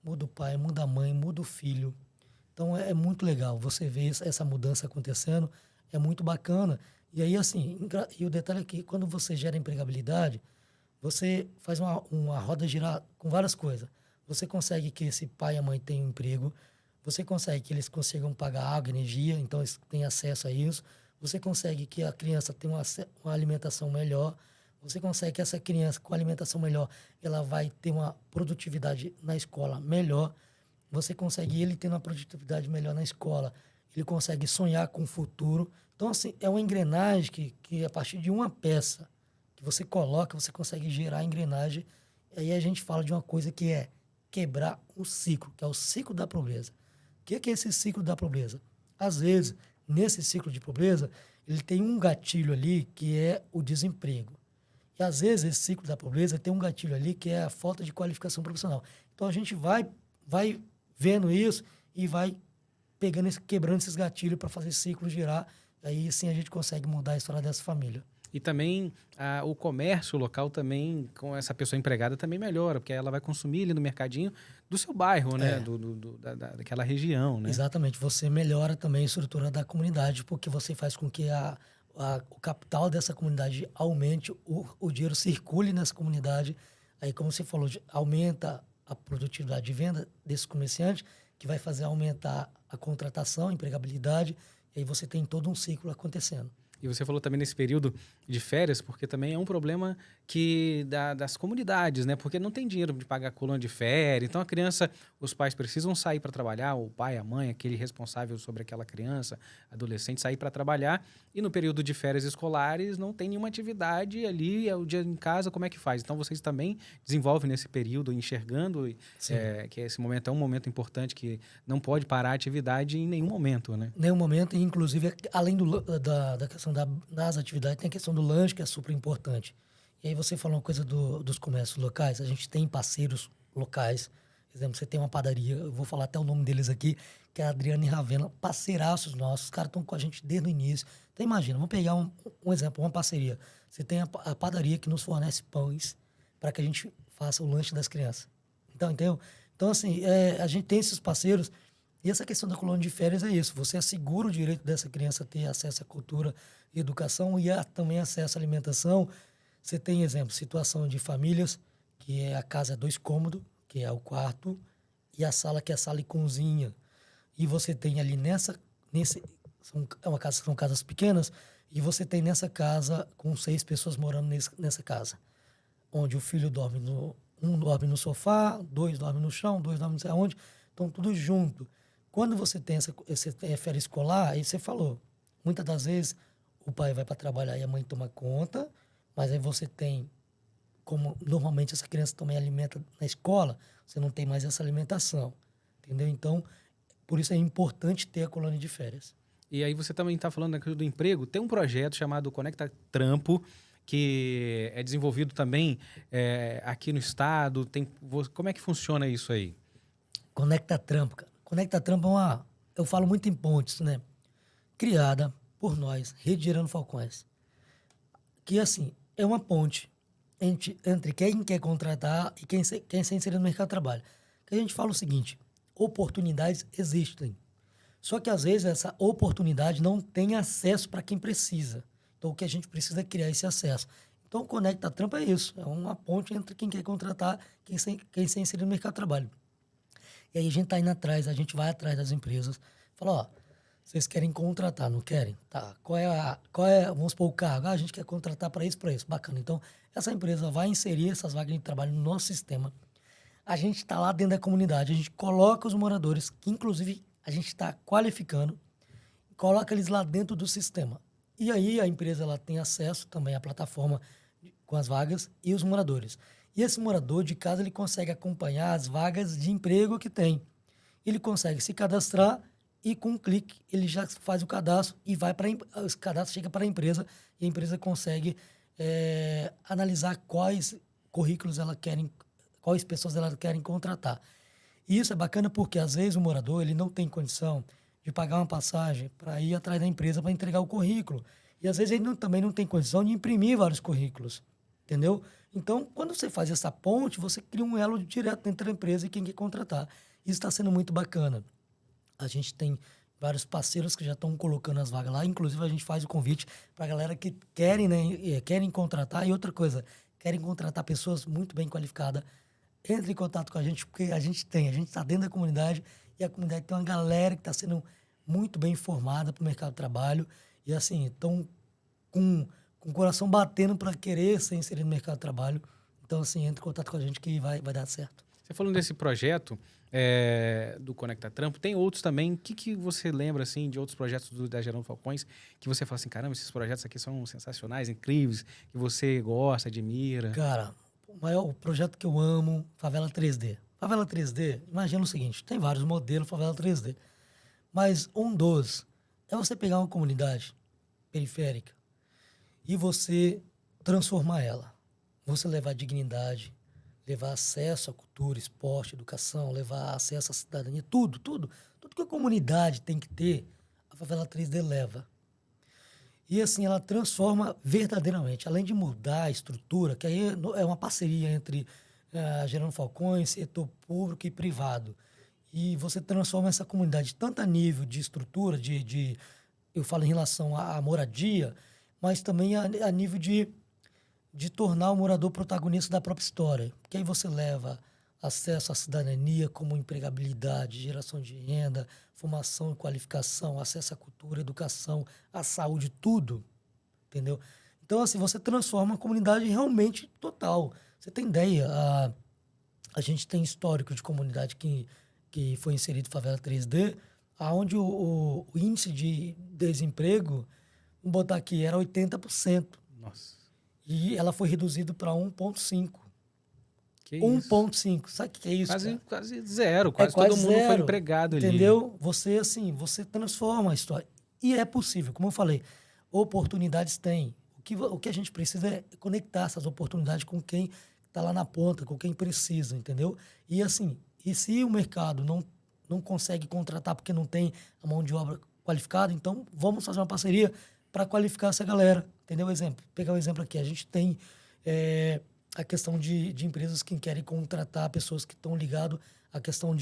[SPEAKER 2] Muda o pai, muda a mãe, muda o filho. Então, é muito legal você ver essa mudança acontecendo. É muito bacana. E aí, assim, e o detalhe é que quando você gera empregabilidade, você faz uma roda girar com várias coisas. Você consegue que esse pai e a mãe tenham um emprego. Você consegue que eles consigam pagar água, energia, então eles têm acesso a isso. Você consegue que a criança tenha uma alimentação melhor. Você consegue que essa criança, com alimentação melhor, ela vai ter uma produtividade na escola melhor. Você consegue, ele tendo uma produtividade melhor na escola, ele consegue sonhar com o futuro. Então, assim, é uma engrenagem que a partir de uma peça que você coloca, você consegue gerar a engrenagem. E aí a gente fala de uma coisa que é quebrar o ciclo, que é o ciclo da pobreza. O que é esse ciclo da pobreza? Às vezes, nesse ciclo de pobreza, ele tem um gatilho ali que é o desemprego. E, às vezes, esse ciclo da pobreza tem um gatilho ali que é a falta de qualificação profissional. Então, a gente vai vendo isso e vai quebrando esses gatilhos para fazer esse ciclo girar. Aí, sim, a gente consegue mudar a história dessa família.
[SPEAKER 1] E também o comércio local também, com essa pessoa empregada, também melhora, porque ela vai consumir ali no mercadinho do seu bairro, né? Daquela região, né?
[SPEAKER 2] Exatamente. Você melhora também a estrutura da comunidade, porque você faz com que o capital dessa comunidade aumente, o dinheiro circule nessa comunidade. Aí, como você falou, aumenta a produtividade de venda desse comerciante, que vai fazer aumentar a contratação, a empregabilidade, e aí você tem todo um ciclo acontecendo.
[SPEAKER 1] E você falou também nesse período de férias, porque também é um problema das comunidades, né? Porque não tem dinheiro de pagar colônia de férias. Então a criança, os pais precisam sair para trabalhar, o pai, a mãe, aquele responsável sobre aquela criança, adolescente, sair para trabalhar. E no período de férias escolares não tem nenhuma atividade ali, é o dia em casa, como é que faz? Então vocês também desenvolvem nesse período, enxergando que esse momento é um momento importante, que não pode parar a atividade em nenhum momento, né?
[SPEAKER 2] Nenhum momento, e inclusive, além da questão das atividades, tem a questão do lanche, que é super importante. E aí você falou uma coisa dos comércios locais, a gente tem parceiros locais, por exemplo, você tem uma padaria, eu vou falar até o nome deles aqui, que é a Adriana e Ravena, parceiraços nossos, os caras estão com a gente desde o início. Então imagina, vamos pegar um exemplo, uma parceria. Você tem a padaria que nos fornece pães para que a gente faça o lanche das crianças. Então, entendeu? Então, assim, a gente tem esses parceiros. E essa questão da colônia de férias é isso. Você assegura o direito dessa criança ter acesso à cultura e educação e também acesso à alimentação. Você tem, exemplo, situação de famílias, que é a casa 2 cômodos, que é o quarto, e a sala, que é a sala e cozinha. E você tem ali são casas pequenas, e você tem nessa casa com 6 pessoas morando nessa casa. Onde o filho dorme um dorme no sofá, 2 dormem no chão, 2 dormem não sei aonde, estão tudo junto. Quando você tem essa férias escolar, aí você falou, muitas das vezes o pai vai para trabalhar e a mãe toma conta, mas aí você tem, como normalmente essa criança também alimenta na escola, você não tem mais essa alimentação, entendeu? Então, por isso é importante ter a colônia de férias.
[SPEAKER 1] E aí você também está falando do emprego, tem um projeto chamado Conecta Trampo, que é desenvolvido também aqui no estado. Como é que funciona isso aí?
[SPEAKER 2] Conecta Trampo, cara. Conecta Trampo eu falo muito em pontes, né? Criada por nós, Rede Gerando Falcões. Que, assim, é uma ponte entre quem quer contratar e quem se inserido no mercado de trabalho. Que a gente fala o seguinte, oportunidades existem. Só que, às vezes, essa oportunidade não tem acesso para quem precisa. Então, o que a gente precisa é criar esse acesso. Então, o Conecta Trampo é isso. É uma ponte entre quem quer contratar e quem se inserido no mercado de trabalho. E aí a gente tá indo atrás, a gente vai atrás das empresas. Fala, ó, vocês querem contratar, não querem? Tá, vamos supor, o cargo? A gente quer contratar para isso. Bacana. Então, essa empresa vai inserir essas vagas de trabalho no nosso sistema. A gente está lá dentro da comunidade, a gente coloca os moradores, que inclusive a gente está qualificando, coloca eles lá dentro do sistema. E aí a empresa ela tem acesso também à plataforma com as vagas e os moradores. E esse morador de casa ele consegue acompanhar as vagas de emprego que tem. Ele consegue se cadastrar e com um clique ele já faz o cadastro e o cadastro chega para a empresa e a empresa consegue analisar quais currículos quais pessoas ela querem contratar. E isso é bacana porque às vezes o morador ele não tem condição de pagar uma passagem para ir atrás da empresa para entregar o currículo. E às vezes ele também não tem condição de imprimir vários currículos, entendeu? Então, quando você faz essa ponte, você cria um elo direto entre a empresa e quem quer contratar. Isso está sendo muito bacana. A gente tem vários parceiros que já estão colocando as vagas lá. Inclusive, a gente faz o convite para a galera que querem contratar. E outra coisa, querem contratar pessoas muito bem qualificadas. Entre em contato com a gente, porque a gente está dentro da comunidade e a comunidade tem uma galera que está sendo muito bem informada para o mercado de trabalho. E, assim, estão com o coração batendo para querer ser inserido no mercado de trabalho. Então, assim, entre em contato com a gente que vai dar certo.
[SPEAKER 1] Você falando desse projeto do Conecta Trampo, tem outros também. O que você lembra, assim, de outros projetos da Gerando Falcões que você fala assim, caramba, esses projetos aqui são sensacionais, incríveis, que você gosta, admira?
[SPEAKER 2] Cara, o projeto que eu amo, Favela 3D. Favela 3D, imagina o seguinte, tem vários modelos Favela 3D, mas um dos é você pegar uma comunidade periférica e você transformar ela. Você levar dignidade, levar acesso à cultura, esporte, educação, levar acesso à cidadania, tudo que a comunidade tem que ter, a Favela 3D leva. E assim, ela transforma verdadeiramente, além de mudar a estrutura, que aí é uma parceria entre a Gerando Falcões, setor público e privado. E você transforma essa comunidade tanto a nível de estrutura, eu falo em relação à moradia, mas também a nível de tornar o morador protagonista da própria história. Porque aí você leva acesso à cidadania, como empregabilidade, geração de renda, formação e qualificação, acesso à cultura, educação, à saúde, tudo, entendeu? Então, assim, você transforma a comunidade realmente total. Você tem ideia, a gente tem histórico de comunidade que foi inserido em favela 3D, onde o índice de desemprego, vamos botar aqui, era 80%.
[SPEAKER 1] Nossa,
[SPEAKER 2] E ela foi reduzida para 1,5%.
[SPEAKER 1] que isso.
[SPEAKER 2] 1,5%. Sabe o que é isso, cara?
[SPEAKER 1] Quase zero,
[SPEAKER 2] É
[SPEAKER 1] quase
[SPEAKER 2] quase
[SPEAKER 1] todo mundo foi
[SPEAKER 2] zero,
[SPEAKER 1] empregado ali.
[SPEAKER 2] entendeu? Você, assim, você transforma a história. E é possível, como eu falei, oportunidades tem. O que a gente precisa é conectar essas oportunidades com quem está lá na ponta, com quem precisa, entendeu? E assim, e se o mercado não consegue contratar porque não tem a mão de obra qualificada, então vamos fazer uma parceria para qualificar essa galera, entendeu? Exemplo, pegar um exemplo aqui, a gente tem a questão de empresas que querem contratar pessoas que estão ligadas à questão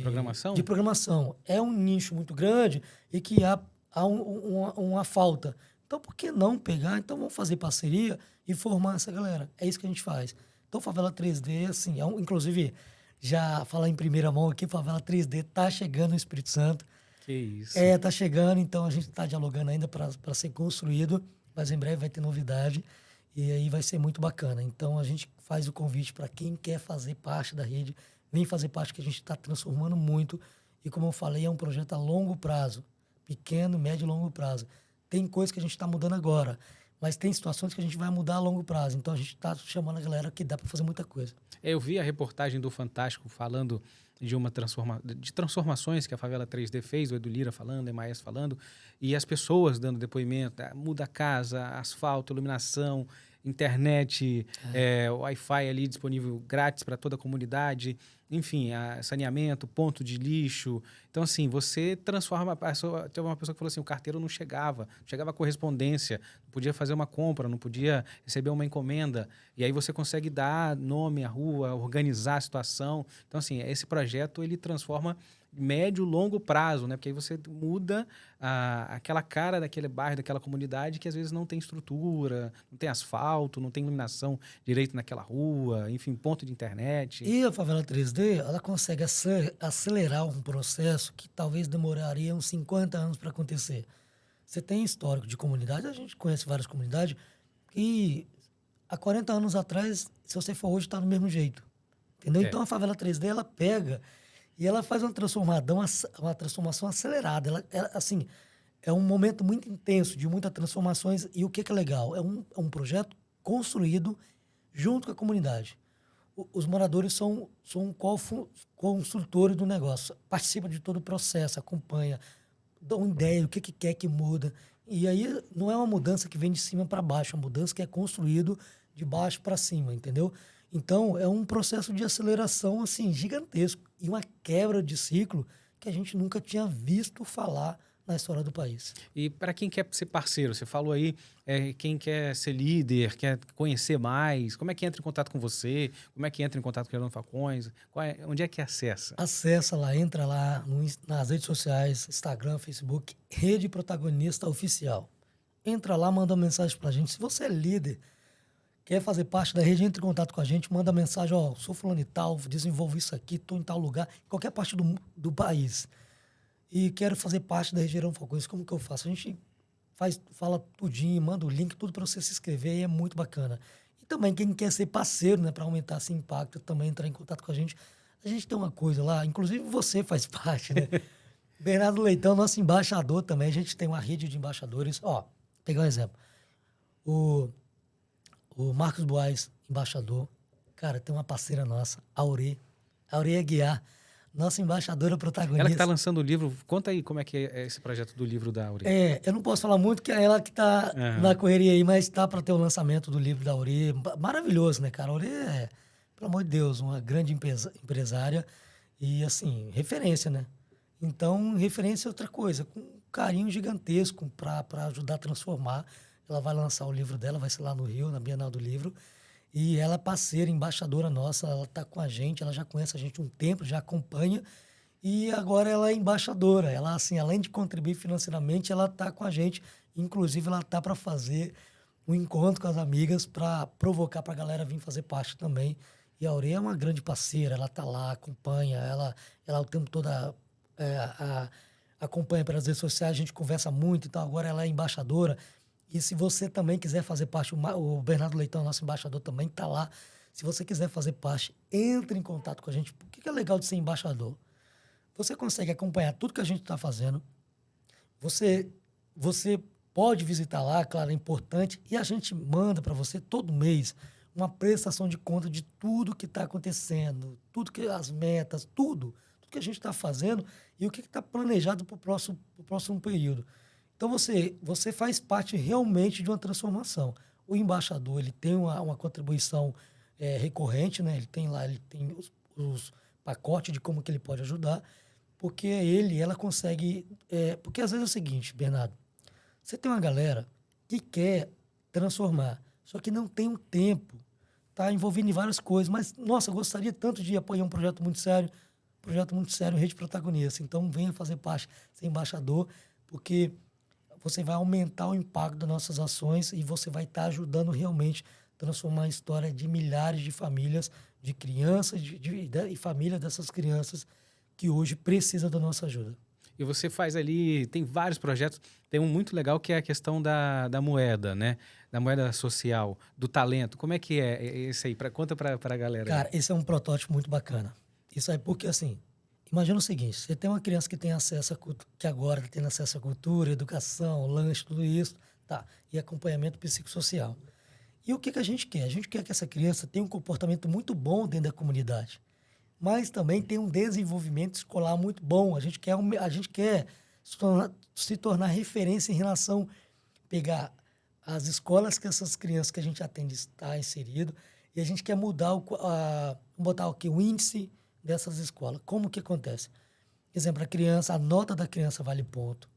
[SPEAKER 1] Programação?
[SPEAKER 2] de programação. É um nicho muito grande e que há uma falta. Então, por que não pegar? Então, vamos fazer parceria e formar essa galera. É isso que a gente faz. Então, Favela 3D, assim, inclusive, já falar em primeira mão aqui, Favela 3D tá chegando no Espírito Santo.
[SPEAKER 1] Que isso.
[SPEAKER 2] Tá chegando, então a gente está dialogando ainda para ser construído, mas em breve vai ter novidade e aí vai ser muito bacana. Então, a gente faz o convite para quem quer fazer parte da rede, vem fazer parte, que a gente está transformando muito. E como eu falei, é um projeto a longo prazo, pequeno, médio e longo prazo. Tem coisas que a gente está mudando agora, mas tem situações que a gente vai mudar a longo prazo. Então, a gente está chamando a galera que dá para fazer muita coisa.
[SPEAKER 1] Eu vi a reportagem do Fantástico falando de transformações que a Favela 3D fez, o Edu Lira falando, o Emaes falando, e as pessoas dando depoimento, muda a casa, asfalto, iluminação, internet, Wi-Fi ali disponível grátis para toda a comunidade, enfim, saneamento, ponto de lixo. Então, assim, você transforma a pessoa. Teve uma pessoa que falou assim: o carteiro não chegava a correspondência, não podia fazer uma compra, não podia receber uma encomenda. E aí você consegue dar nome à rua, organizar a situação. Então, assim, esse projeto ele transforma médio, longo prazo, né? Porque aí você muda aquela cara daquele bairro, daquela comunidade que às vezes não tem estrutura, não tem asfalto, não tem iluminação direito naquela rua, enfim, ponto de internet.
[SPEAKER 2] E a Favela 3D, ela consegue acelerar um processo que talvez demoraria uns 50 anos para acontecer. Você tem histórico de comunidade, a gente conhece várias comunidades, que há 40 anos atrás, se você for hoje, está do mesmo jeito. Entendeu? Então a Favela 3D, ela pega e ela faz uma transformação acelerada. Ela, assim, é um momento muito intenso, de muitas transformações. E o que é legal? É um projeto construído junto com a comunidade. Os moradores são construtores do negócio, participam de todo o processo, acompanha, dão ideia, o que quer que muda. E aí não é uma mudança que vem de cima para baixo, é uma mudança que é construído de baixo para cima, entendeu? Então, é um processo de aceleração assim gigantesco e uma quebra de ciclo que a gente nunca tinha visto falar na história do país.
[SPEAKER 1] E para quem quer ser parceiro, você falou aí, quem quer ser líder, quer conhecer mais, como é que entra em contato com você? Como é que entra em contato com o Gerando Falcões? Onde é que acessa?
[SPEAKER 2] Acessa lá, entra lá nas redes sociais, Instagram, Facebook, Rede Protagonista Oficial. Entra lá, manda uma mensagem pra gente. Se você é líder, quer fazer parte da rede, entre em contato com a gente, manda mensagem, sou fulano e tal, desenvolvo isso aqui, estou em tal lugar, em qualquer parte do país. E quero fazer parte da Rede Gerando Falcões, como que eu faço? A gente fala tudinho, manda o link, tudo para você se inscrever e é muito bacana. E também quem quer ser parceiro, né, para aumentar esse impacto, também entrar em contato com a gente. A gente tem uma coisa lá, inclusive você faz parte, né? Bernardo Leitão, nosso embaixador também, a gente tem uma rede de embaixadores. Pegar um exemplo. O Marcos Boaz, embaixador, cara, tem uma parceira nossa, Aurê Aguiar, nossa embaixadora protagonista.
[SPEAKER 1] Ela que está lançando o livro, conta aí como é que é esse projeto do livro da Aurê.
[SPEAKER 2] Eu não posso falar muito, que é ela que está na correria aí, mas está para ter o lançamento do livro da Aurê. Maravilhoso, né, cara? A Aurê é, pelo amor de Deus, uma grande empresária e, assim, referência, né? Então, referência é outra coisa. carinho gigantesco para ajudar a transformar. Ela vai lançar o livro dela, vai ser lá no Rio, na Bienal do Livro. E ela é parceira, embaixadora nossa, ela está com a gente, ela já conhece a gente há um tempo, já acompanha. E agora ela é embaixadora. Ela, assim, além de contribuir financeiramente, ela está com a gente. Inclusive, ela está para fazer um encontro com as amigas para provocar para a galera vir fazer parte também. E a Aureia é uma grande parceira, ela está lá, acompanha, ela o tempo todo acompanha pelas redes sociais, a gente conversa muito, então agora ela é embaixadora. E se você também quiser fazer parte, o Bernardo Leitão, nosso embaixador, também está lá. Se você quiser fazer parte, entre em contato com a gente. O que é legal de ser embaixador? Você consegue acompanhar tudo que a gente está fazendo. Você pode visitar lá, claro, é importante. E a gente manda para você todo mês uma prestação de conta de tudo que está acontecendo, tudo que as metas, tudo que a gente está fazendo e o que está planejado para o próximo período. Então, você faz parte realmente de uma transformação. O embaixador ele tem uma contribuição recorrente, né? Ele tem os pacotes de como que ele pode ajudar, porque ela consegue... porque às vezes é o seguinte, Bernardo, você tem uma galera que quer transformar, só que não tem um tempo, está envolvido em várias coisas, mas, nossa, eu gostaria tanto de apoiar um projeto muito sério, Rede Protagonista. Então, venha fazer parte, ser embaixador, porque você vai aumentar o impacto das nossas ações e você vai estar ajudando realmente a transformar a história de milhares de famílias, de crianças e famílias dessas crianças que hoje precisam da nossa ajuda.
[SPEAKER 1] E você faz ali, tem vários projetos, tem um muito legal que é a questão da moeda, né? Da moeda social, do talento. Como é que é esse aí? Conta para a galera.
[SPEAKER 2] Cara,
[SPEAKER 1] aí.
[SPEAKER 2] esse é um protótipo muito bacana. Isso aí porque, assim, imagina o seguinte, você tem uma criança que tem acesso que agora está tendo acesso à cultura, educação, lanche, tudo isso, tá? E acompanhamento psicossocial. E o que a gente quer? A gente quer que essa criança tenha um comportamento muito bom dentro da comunidade, mas também tenha um desenvolvimento escolar muito bom. A gente quer se tornar referência em relação a pegar as escolas que essas crianças que a gente atende está inserido e a gente quer mudar botar aqui o índice dessas escolas. Como que acontece? Exemplo, a nota da criança vale ponto.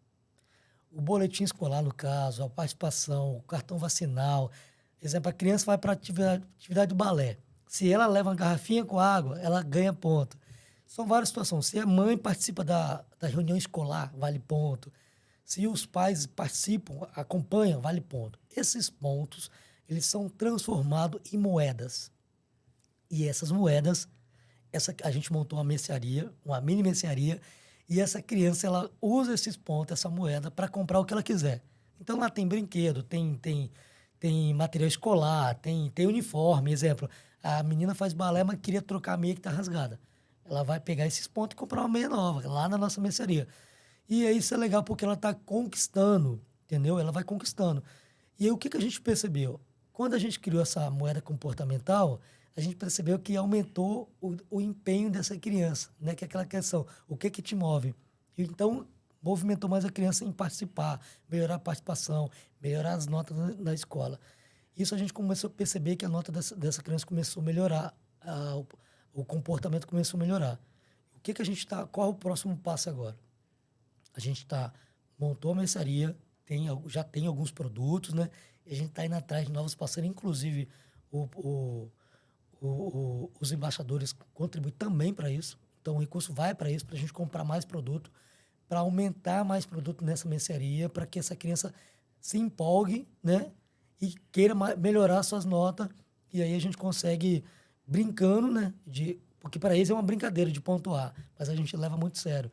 [SPEAKER 2] O boletim escolar, no caso, a participação, o cartão vacinal. Exemplo, a criança vai para atividade de balé. Se ela leva uma garrafinha com água, ela ganha ponto. São várias situações. Se a mãe participa da reunião escolar, vale ponto. Se os pais participam, acompanham, vale ponto. Esses pontos, eles são transformados em moedas. E essas moedas, a gente montou uma mercearia, uma mini mercearia, e essa criança ela usa esses pontos, essa moeda, para comprar o que ela quiser. Então lá tem brinquedo, tem material escolar, tem uniforme. Exemplo, a menina faz balé, mas queria trocar a meia que está rasgada. Ela vai pegar esses pontos e comprar uma meia nova, lá na nossa mercearia. E aí isso é legal porque ela está conquistando, entendeu? Ela vai conquistando. E aí o que a gente percebeu? Quando a gente criou essa moeda comportamental, a gente percebeu que aumentou o empenho dessa criança, né? Que é aquela questão, o que te move? E então, movimentou mais a criança em participar, melhorar a participação, melhorar as notas na escola. Isso a gente começou a perceber que a nota dessa criança começou a melhorar, o comportamento começou a melhorar. Qual é o próximo passo agora? A gente montou a mercearia, já tem alguns produtos, né? E a gente está indo atrás de novos parceiros, inclusive os embaixadores contribuem também para isso. Então, o recurso vai para isso, para a gente comprar mais produto, para aumentar mais produto nessa mercearia, para que essa criança se empolgue, né? E queira melhorar suas notas. E aí a gente consegue, brincando, né? Porque para eles é uma brincadeira de pontuar, mas a gente leva muito sério.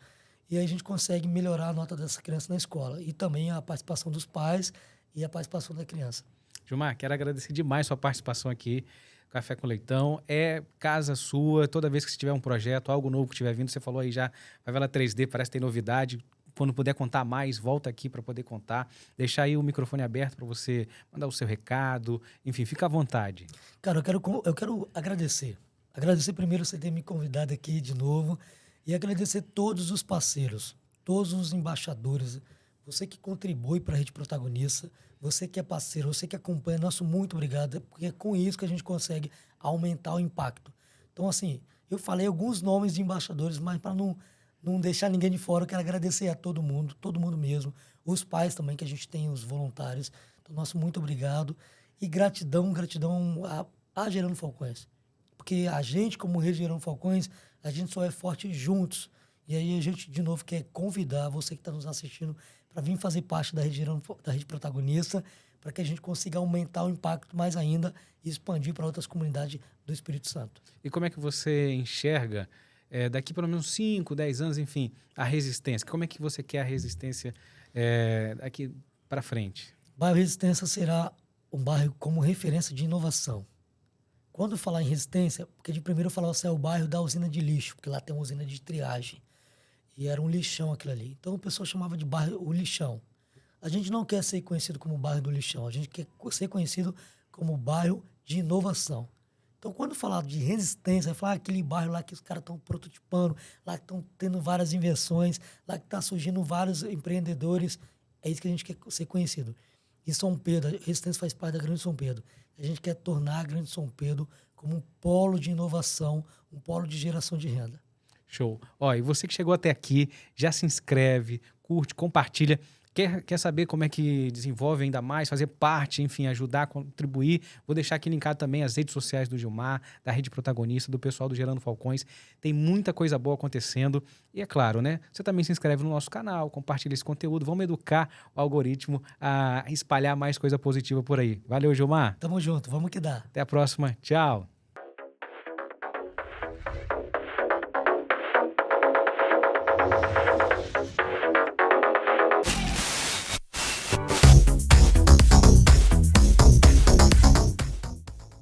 [SPEAKER 2] E aí a gente consegue melhorar a nota dessa criança na escola. E também a participação dos pais e a participação da criança.
[SPEAKER 1] Gilmar, quero agradecer demais sua participação aqui. Café com Leitão é casa sua. Toda vez que você tiver um projeto, algo novo que estiver vindo, você falou aí já, Favela 3D, parece que tem novidade. Quando puder contar mais, volta aqui para poder contar. Deixar aí o microfone aberto para você mandar o seu recado. Enfim, fica à vontade.
[SPEAKER 2] Cara, eu quero agradecer. Agradecer primeiro você ter me convidado aqui de novo e agradecer todos os parceiros, todos os embaixadores, você que contribui para a Rede Protagonista, você que é parceiro, você que acompanha, nosso muito obrigado, porque é com isso que a gente consegue aumentar o impacto. Então, assim, eu falei alguns nomes de embaixadores, mas para não deixar ninguém de fora. Eu quero agradecer a todo mundo mesmo. Os pais também, que a gente tem, os voluntários. Então, nosso muito obrigado. E gratidão a Gerando Falcões. Porque a gente, como Rede Gerando Falcões, a gente só é forte juntos. E aí a gente, de novo, quer convidar você que está nos assistindo para vir fazer parte da Rede Protagonista, para que a gente consiga aumentar o impacto mais ainda e expandir para outras comunidades do Espírito Santo.
[SPEAKER 1] E como é que você enxerga, daqui pelo menos 5, 10 anos, enfim, a resistência? Como é que você quer a resistência daqui para frente?
[SPEAKER 2] O bairro Resistência será um bairro como referência de inovação. Quando eu falar em resistência, porque de primeiro eu falava assim, é o bairro da usina de lixo, porque lá tem uma usina de triagem. E era um lixão aquilo ali. Então o pessoal chamava de bairro o lixão. A gente não quer ser conhecido como bairro do lixão, a gente quer ser conhecido como bairro de inovação. Então, quando falar de resistência, falar aquele bairro lá que os caras estão prototipando, lá que estão tendo várias invenções, lá que está surgindo vários empreendedores, é isso que a gente quer ser conhecido. E São Pedro, a resistência faz parte da Grande São Pedro. A gente quer tornar a Grande São Pedro como um polo de inovação, um polo de geração de renda.
[SPEAKER 1] Show. Ó, e você que chegou até aqui, já se inscreve, curte, compartilha. Quer saber como é que desenvolve ainda mais, fazer parte, enfim, ajudar, contribuir? Vou deixar aqui linkado também as redes sociais do Gilmar, da Rede Protagonista, do pessoal do Gerando Falcões. Tem muita coisa boa acontecendo. E é claro, né? Você também se inscreve no nosso canal, compartilha esse conteúdo. Vamos educar o algoritmo a espalhar mais coisa positiva por aí. Valeu, Gilmar.
[SPEAKER 2] Tamo junto, vamos que dá.
[SPEAKER 1] Até a próxima. Tchau.